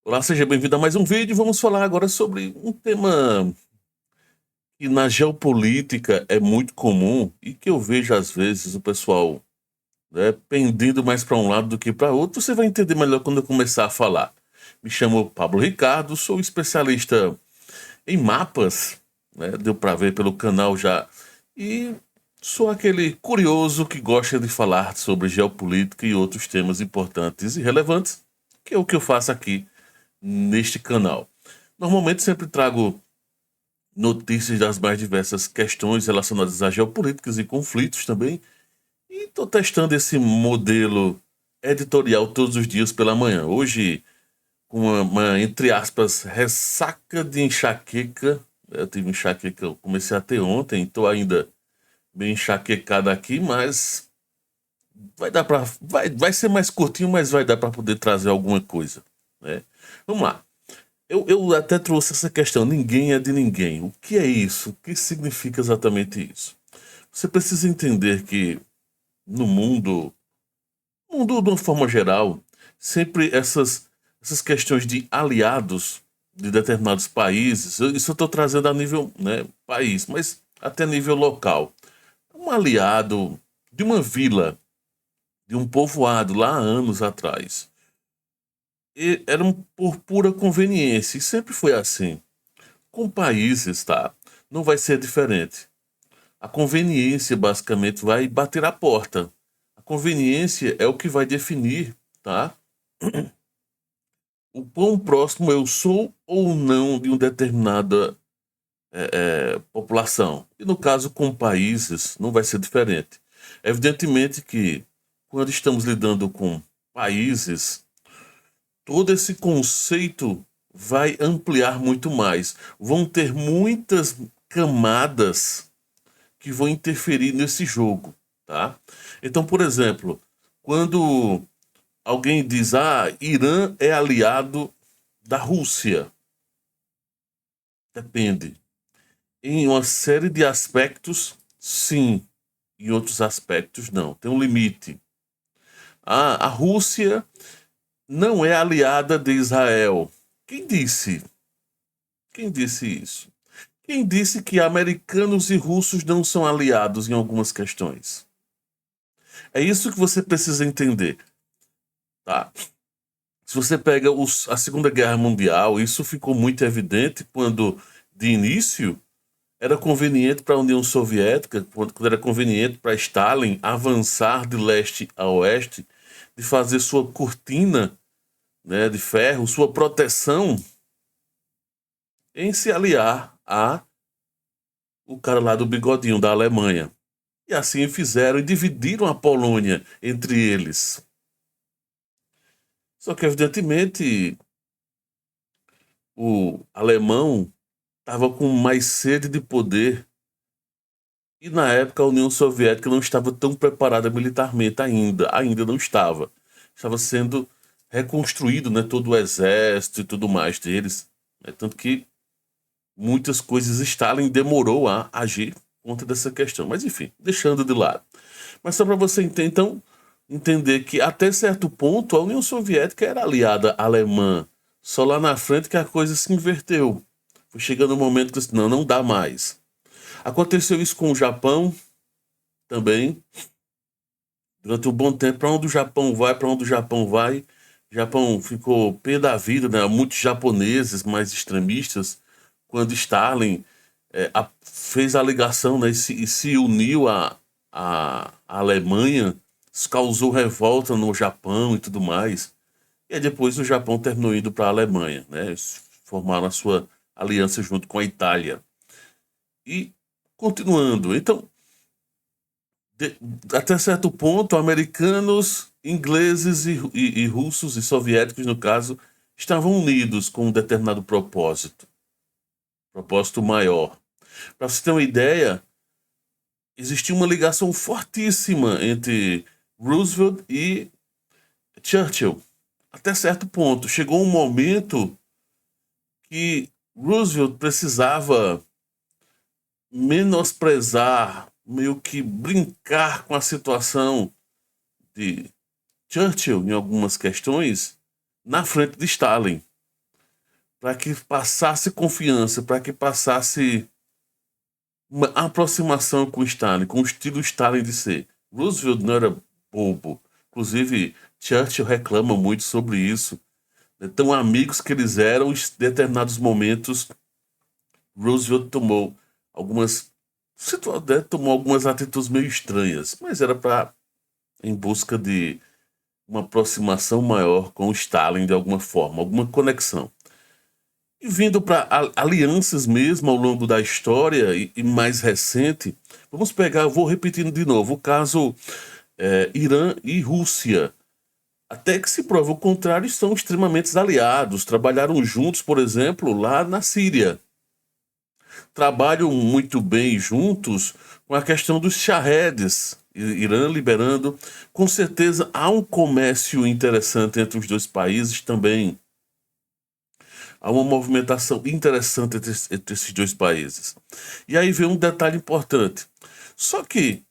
Olá, seja bem-vindo a mais um vídeo. Vamos falar agora sobre um tema que na geopolítica é muito comum e que eu vejo às vezes o pessoal, pendendo mais para um lado do que para outro. Você vai entender melhor quando eu começar a falar. Me chamo Pablo Ricardo, sou especialista em mapas, né? Deu para ver pelo canal já. E sou aquele curioso que gosta de falar sobre geopolítica e outros temas importantes e relevantes, que é o que eu faço aqui neste canal. Normalmente sempre trago notícias das mais diversas questões relacionadas a geopolíticas e conflitos também. E estou testando esse modelo editorial todos os dias pela manhã. Hoje, com entre aspas, ressaca de enxaqueca. Eu tive enxaqueca, eu comecei a ter ontem, estou ainda bem enxaquecado aqui, mas vai ser mais curtinho, mas vai dar para poder trazer alguma coisa, né? Vamos lá. Eu até trouxe essa questão, ninguém é de ninguém. O que é isso? O que significa exatamente isso? Você precisa entender que no mundo de uma forma geral, sempre essas questões de aliados de determinados países, isso eu estou trazendo a nível, né, país, mas até nível local. Um aliado de uma vila, de um povoado lá há anos atrás, e eram por pura conveniência, e sempre foi assim. Com países, tá? Não vai ser diferente. A conveniência, basicamente, vai bater a porta. A conveniência é o que vai definir, tá? O quão próximo eu sou ou não de uma determinada população. E no caso com países, não vai ser diferente. Evidentemente que quando estamos lidando com países, todo esse conceito vai ampliar muito mais. Vão ter muitas camadas que vão interferir nesse jogo, tá? Então, por exemplo, quando alguém diz, Irã é aliado da Rússia, depende. Em uma série de aspectos, sim. Em outros aspectos, não. Tem um limite. A Rússia não é aliada de Israel. Quem disse? Quem disse isso? Quem disse que americanos e russos não são aliados em algumas questões? É isso que você precisa entender, tá? Se você pega a Segunda Guerra Mundial, isso ficou muito evidente quando, de início, era conveniente para a União Soviética, quando era conveniente para Stalin avançar de leste a oeste, de fazer sua cortina, né, de ferro, sua proteção, em se aliar a o cara lá do bigodinho da Alemanha. E assim fizeram e dividiram a Polônia entre eles. Só que, evidentemente, o alemão estava com mais sede de poder. E na época a União Soviética não estava tão preparada militarmente ainda não estava. Estava sendo reconstruído, né, todo o exército e tudo mais deles. Né, tanto que muitas coisas Stalin demorou a agir contra dessa questão. Mas enfim, deixando de lado. Mas só para você então entender que até certo ponto a União Soviética era aliada alemã. Só lá na frente que a coisa se inverteu. Foi chegando um momento que disse, não, não dá mais. Aconteceu isso com o Japão também. Durante um bom tempo, para onde o Japão vai, para onde o Japão vai. O Japão ficou pé da vida, né? Muitos japoneses mais extremistas, quando Stalin fez a ligação, né? E se uniu à Alemanha, isso causou revolta no Japão e tudo mais. E aí depois o Japão terminou indo para a Alemanha, né? Eles formaram a sua aliança junto com a Itália. E continuando, então de- até certo ponto, americanos, ingleses e russos e soviéticos, no caso, estavam unidos com um determinado propósito maior. Para você ter uma ideia, existia uma ligação fortíssima entre Roosevelt e Churchill. Até certo ponto. Chegou um momento que Roosevelt precisava menosprezar, meio que brincar com a situação de Churchill em algumas questões na frente de Stalin. para que passasse confiança, para que passasse uma aproximação com Stalin, com o estilo Stalin de ser. Roosevelt não era bobo. Inclusive, Churchill reclama muito sobre isso. Tão amigos que eles eram, em determinados momentos, Roosevelt tomou tomou algumas atitudes meio estranhas, mas era em busca de uma aproximação maior com o Stalin de alguma forma, alguma conexão. E vindo para alianças mesmo ao longo da história e mais recente, vamos pegar, vou repetindo de novo, o caso Irã e Rússia. Até que se prova o contrário, são extremamente aliados. Trabalharam juntos, por exemplo, lá na Síria. Trabalham muito bem juntos com a questão dos shaheeds. Irã liberando. Com certeza há um comércio interessante entre os dois países também. Há uma movimentação interessante entre esses dois países. E aí vem um detalhe importante. Só que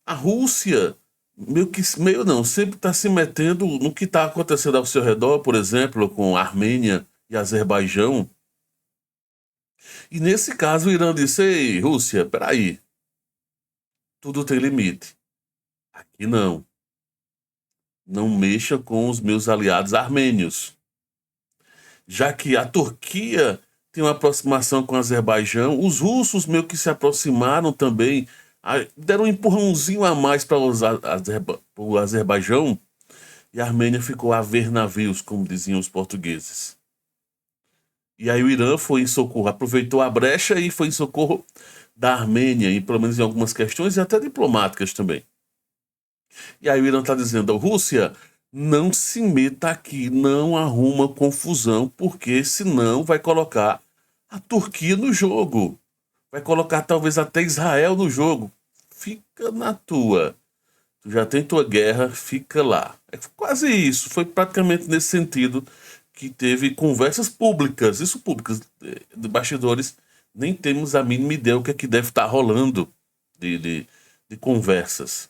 a Rússia, meio não, sempre está se metendo no que está acontecendo ao seu redor, por exemplo, com a Armênia e Azerbaijão. E nesse caso o Irã disse: ei, Rússia, peraí, tudo tem limite. Aqui não. Não mexa com os meus aliados armênios. Já que a Turquia tem uma aproximação com o Azerbaijão, os russos meio que se aproximaram também, deram um empurrãozinho a mais para o Azerbaijão, e a Armênia ficou a ver navios, como diziam os portugueses. E aí o Irã foi em socorro, aproveitou a brecha e foi em socorro da Armênia, e pelo menos em algumas questões, e até diplomáticas também. E aí o Irã está dizendo: Rússia, não se meta aqui, não arruma confusão, porque senão vai colocar a Turquia no jogo. Vai colocar talvez até Israel no jogo. Fica na tua. Tu já tem tua guerra, fica lá. É quase isso. Foi praticamente nesse sentido que teve conversas públicas. Isso públicas, de bastidores. Nem temos a mínima ideia o que é que deve estar rolando de conversas.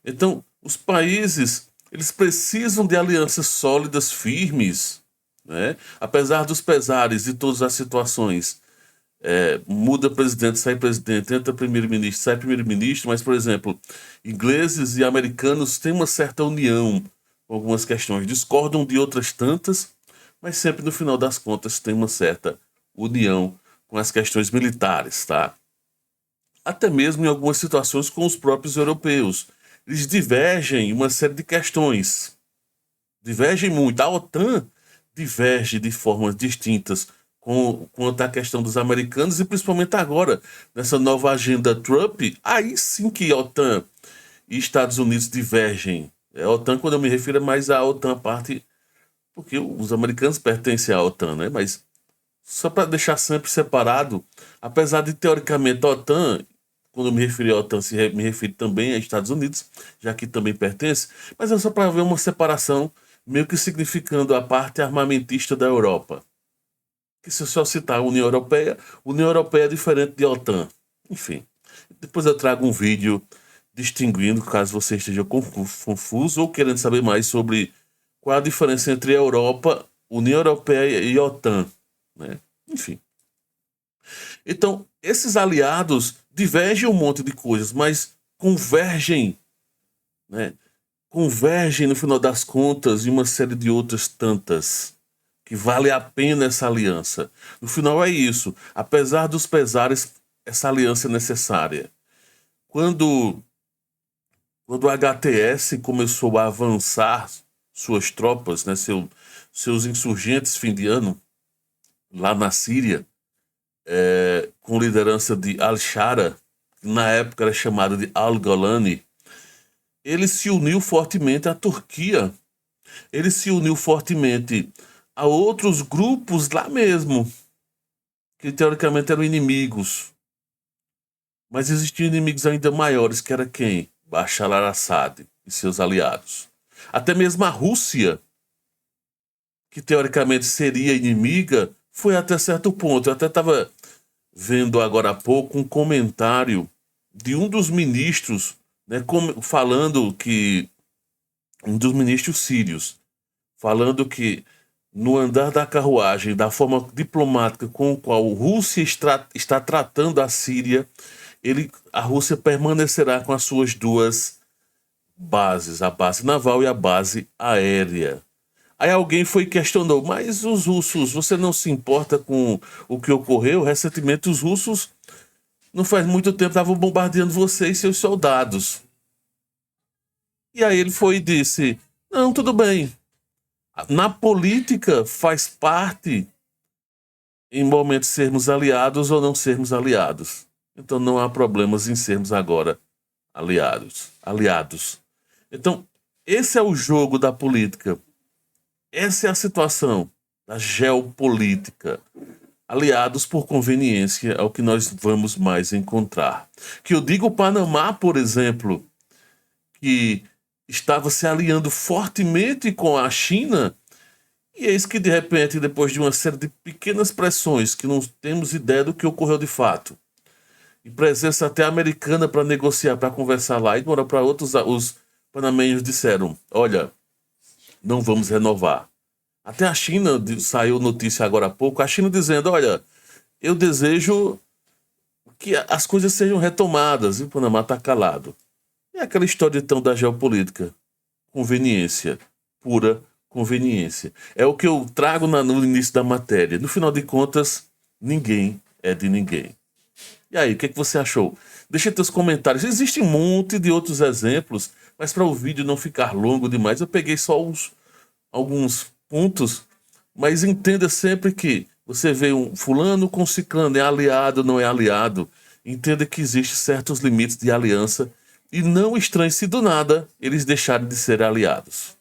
Então, os países, eles precisam de alianças sólidas, firmes, né? Apesar dos pesares de todas as situações. Muda presidente, sai presidente, entra primeiro-ministro, sai primeiro-ministro, mas, por exemplo, ingleses e americanos têm uma certa união com algumas questões, discordam de outras tantas, mas sempre no final das contas tem uma certa união com as questões militares, tá? Até mesmo em algumas situações com os próprios europeus. Eles divergem em uma série de questões. Divergem muito. A OTAN diverge de formas distintas quanto à questão dos americanos, e principalmente agora, nessa nova agenda Trump, aí sim que OTAN e Estados Unidos divergem. A OTAN, quando eu me refiro, é mais à OTAN parte, porque os americanos pertencem à OTAN, né? Mas só para deixar sempre separado, apesar de teoricamente a OTAN, quando eu me referi à OTAN, me refiro também aos Estados Unidos, já que também pertence, mas é só para ver uma separação, meio que significando a parte armamentista da Europa. Que se eu só citar a União Europeia é diferente de OTAN. Enfim, depois eu trago um vídeo distinguindo, caso você esteja confuso ou querendo saber mais sobre qual a diferença entre a Europa, União Europeia e OTAN, né? Enfim. Então, esses aliados divergem um monte de coisas, mas convergem, né? Convergem no final das contas em uma série de outras tantas, que vale a pena essa aliança. No final é isso. Apesar dos pesares, essa aliança é necessária. Quando o HTS começou a avançar suas tropas, né, seus insurgentes fim de ano, lá na Síria, com liderança de Al-Shara, que na época era chamado de Al-Golani, ele se uniu fortemente à Turquia. Ele se uniu fortemente a outros grupos lá mesmo, que teoricamente eram inimigos. Mas existiam inimigos ainda maiores, que era quem? Bashar al-Assad e seus aliados. Até mesmo a Rússia, que teoricamente seria inimiga, foi até certo ponto. Eu até estava vendo agora há pouco um comentário de um dos ministros, né, falando que um dos ministros sírios, falando que no andar da carruagem, da forma diplomática com a qual a Rússia está tratando a Síria, a Rússia permanecerá com as suas duas bases, a base naval e a base aérea. Aí alguém foi e questionou, mas os russos, você não se importa com o que ocorreu? Recentemente os russos, não faz muito tempo, estavam bombardeando você e seus soldados. E aí ele foi e disse, não, tudo bem. Na política faz parte, em momentos, sermos aliados ou não sermos aliados. Então não há problemas em sermos agora aliados. Então, esse é o jogo da política. Essa é a situação da geopolítica. Aliados por conveniência é o que nós vamos mais encontrar. Que eu digo o Panamá, por exemplo, que estava se alinhando fortemente com a China, e eis que, de repente, depois de uma série de pequenas pressões, que não temos ideia do que ocorreu de fato, e presença até americana para negociar, para conversar lá, e agora para outros, os panamenhos disseram, olha, não vamos renovar. Até a China, saiu notícia agora há pouco, a China dizendo, olha, eu desejo que as coisas sejam retomadas, e o Panamá está calado. É aquela história, então, da geopolítica. Conveniência. Pura conveniência. É o que eu trago no início da matéria. No final de contas, ninguém é de ninguém. E aí, o que você achou? Deixa teus comentários. Existe um monte de outros exemplos, mas para o vídeo não ficar longo demais, eu peguei só alguns pontos, mas entenda sempre que você vê um fulano com ciclano, é aliado, não é aliado. Entenda que existem certos limites de aliança e não estranhe se do nada eles deixarem de ser aliados.